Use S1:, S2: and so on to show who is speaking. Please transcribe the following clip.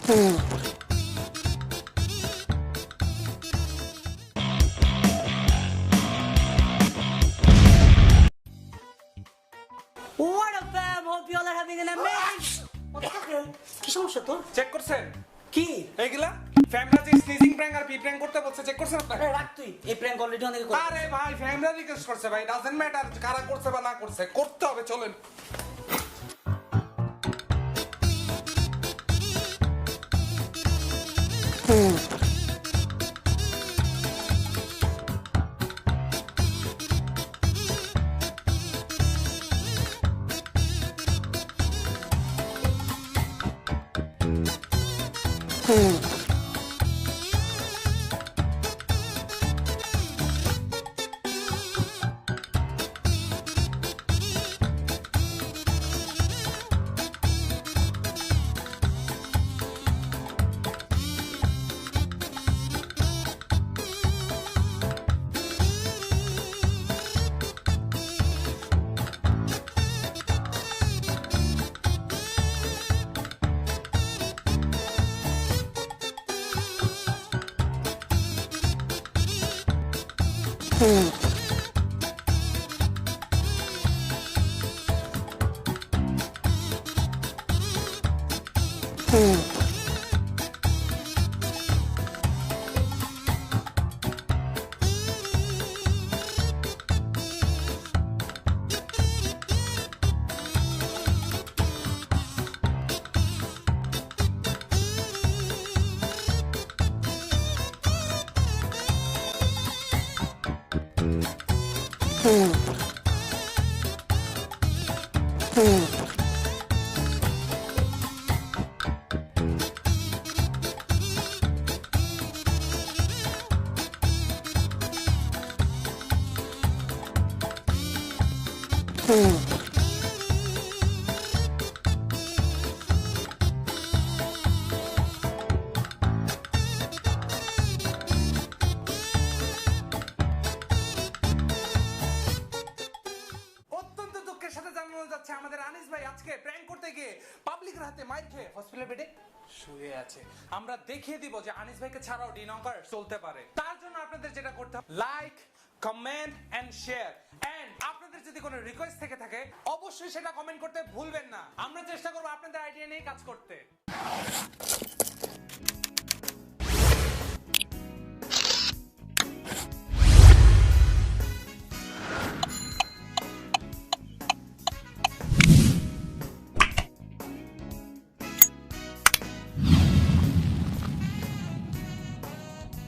S1: What up, fam? Hope you all are having an amazing. What the hell? কি সমস্যা তোর?
S2: Check করছেন
S1: কি?
S2: এইগুলা ফ্যামিলা যে স্নিজিং প্র্যাঙ্ক আর পি প্র্যাঙ্ক করতে বলছে চেক করছেন আপনারা?
S1: আরে রাখ তুই। এই প্র্যাঙ্ক অলরেডি অনেকে করে।
S2: আরে ভাই ফ্যামিলা রিকোয়েস্ট করছে ভাই, ডাজন্ট ম্যাটার কারা করছে বা না করছে, করতে হবে, চলেন। অত্যন্ত দুঃখের সাথে জানানো যাচ্ছে আমাদের আনিস ভাই আজকে প্র্যাঙ্ক করতে গিয়ে পাবলিকের হাতে মাইর খেয়ে হসপিটাল বেডে শুয়ে আছে। আমরা দেখিয়ে দিব যে আনিস ভাইকে ছাড়াও ডিনকার চলতে পারে। তার জন্য আপনাদের যেটা করতে হবে, like, comment and share, and আপনাদের যদি কোনো রিকোয়েস্ট থেকে থাকে অবশ্যই সেটা কমেন্ট করতে ভুলবেন না। আমরা চেষ্টা করব আপনাদের আইডিয়া নিয়ে কাজ করতে।